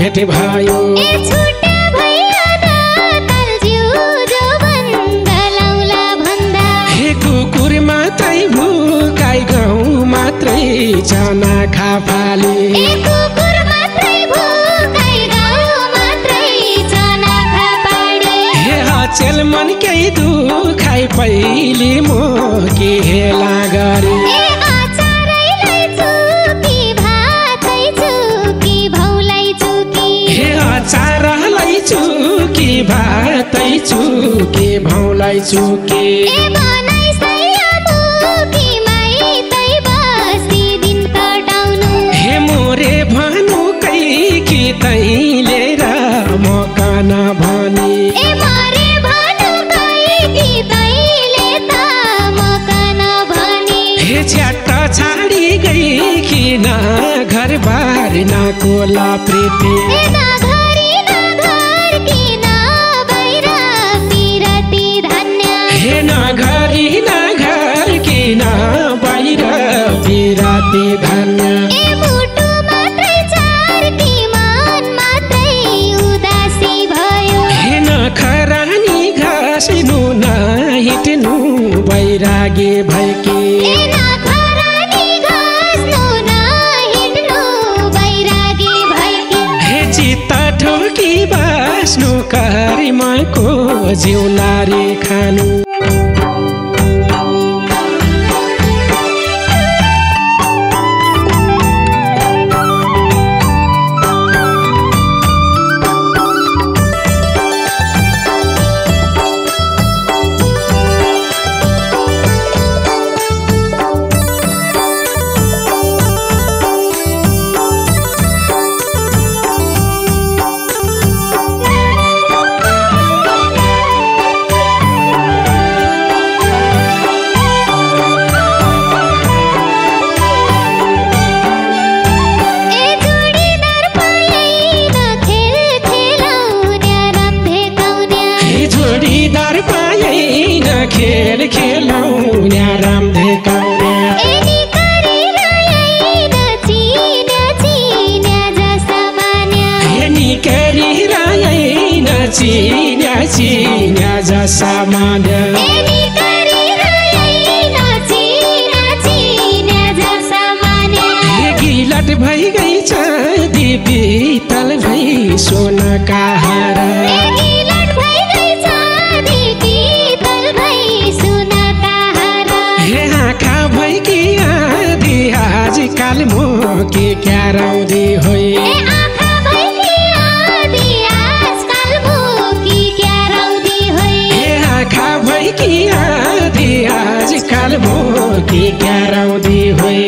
भेट भयो हे कुकुर मात्रै भुकाई गाउँ मात्रै चना खाफाले हे अचेल मनकै दुखाइ पहिले म के हेला गरे चारलाई चुकी भातै चुके भौलाई चुके हे मोरे भनु कै कि तैले र मकन भनी हे छ्याट्ट छाडी गई कि न घर बार न कोला प्रीति हे न घरी न घर कि न बाहिर पिराती धन्य हे न खरानी घाँसिनु न हिट्नु बैरागी भएकी हे चित्त ठोकी बास्नु करिमाको जिउनारी खानु खेल खेलाउन्या राम देखाउन्या हेनी करिरहैन चिन्या चिन्या जसा मान्या हे गिलट भइ गई चाँदी पितल भई सोनका हार काल मोके क्या रौदी होई हे आँखा भई कि आधी आज काल मोके क्या रौदी होई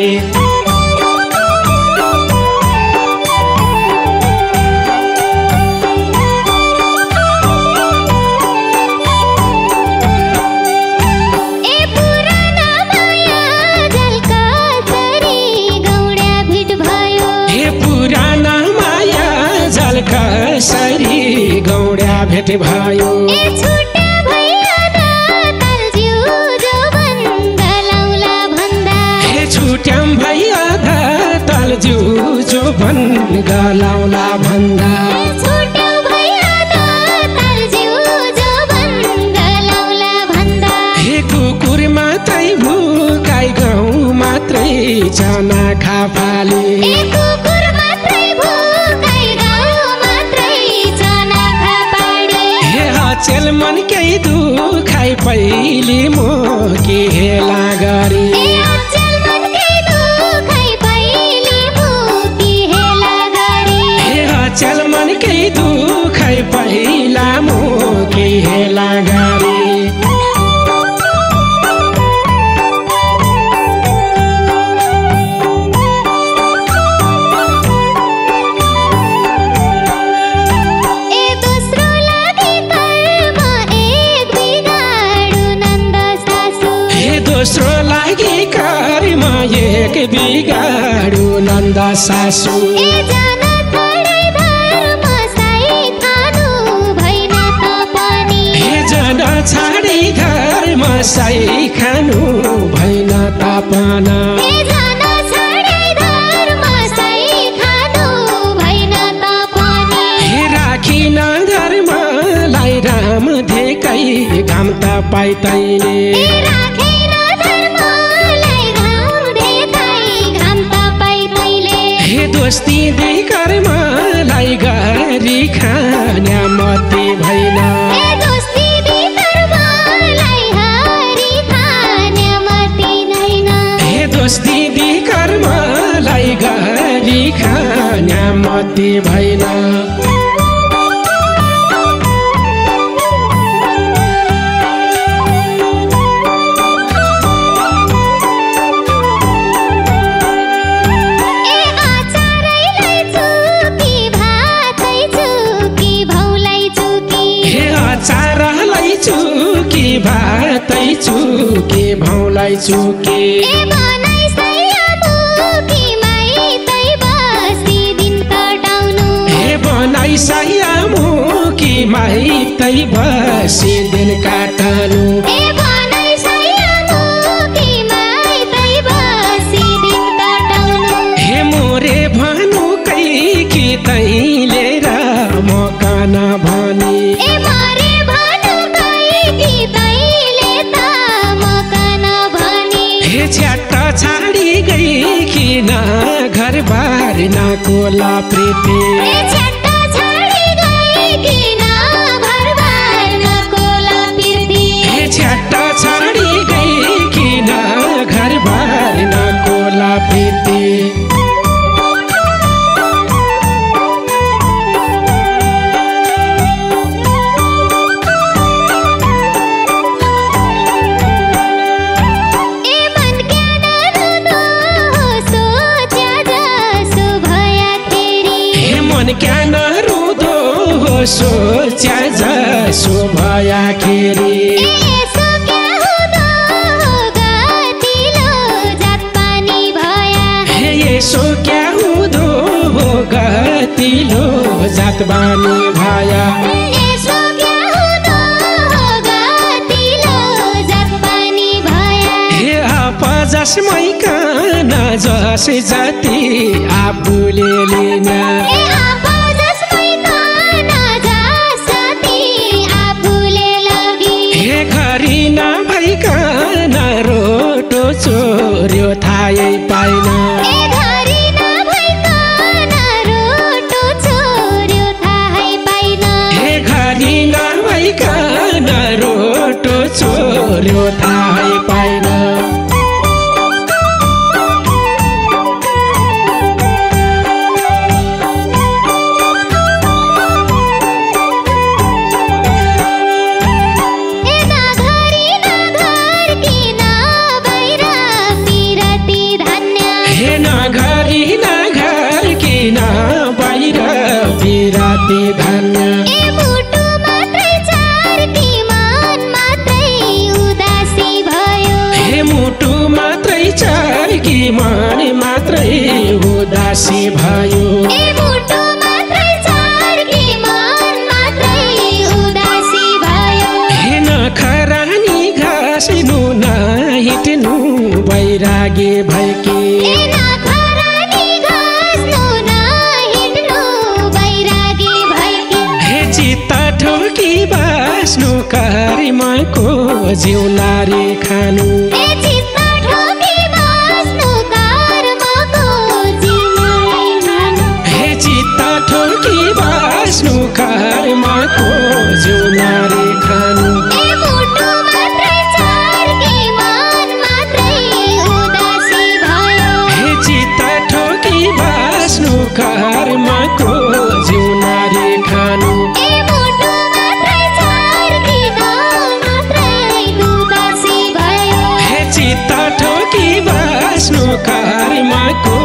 कसरी गौड्या भेट भयो हे छुट्या भैया तलज्यू जो बन गलाउला भन्दा हे कुकुर मात्रै भुकाई गाउँ मात्रै चना खाफाले चेल मनकै दुखाइ पहिले म के हेला गरे हे चेल मनकै दुखाइ पहिला म के हेला गरे दोस्रो लागि कारमा एक बिगाडु नन्द सासु हे जन छाडी घरमा साई खानु भएन तापना पाइ तैले हे दोस्ती दे कर्मलाई गरी खान्या मती भैन हे दोस्ती दे कर्मलाई गरी खान्या मती भैन भातै चुके भौलाई चुके हे बनाई सयामु कि माई तै बसी दिन काटनु हे मोरे भनु कै कि तैले र मकान भनी झ्याट्टा छाडी गई कि न घर बार न कोला प्रीति झ्याट्टा छाडी गई कि न घर बार न कोला प्रीति झ्याट्टा छाडी गई कि न घर बार न कोला प्रीति क्या न रुदो हो सोच्या जसो भयाखेरि यसो क्या हुँदो गतिलो जात पानी भया यसो क्या हुँदो हो गतिलो जात बानी भया यसो क्या हुँदो गतिलो जात पानी भया हे आपजसमै कान जस जाति आफूले लिना चोर्यो थाहै पाइन हे घरी नभइकन रोटो चोर्यो थाहै पाइन धन्य मुटु मात्रै चार कि मन मात्रै उदासी भयो हे मुटु मात्रै चार कि मन मात्रै उदासी भयो मुटु मात्रै चार कि मन मात्रै उदासी भयो हे नखरानी घाँसिनु नहिट्नु बैरागी भएकी बास्नु कारिमाको जिउनारी खानु चित्त ठोकी बास्नु कारिमाको जिउनारी खानु हे चित्त ठोकी बास्नु कारिमाको जिउनारी खानु मुटु मात्रै चार कि मन मात्रै उदासी भयो हे चित्त ठोकी बास्नु कारिमाको जिउनारी खानु चित्त ठोकी बास्नु कारिमाको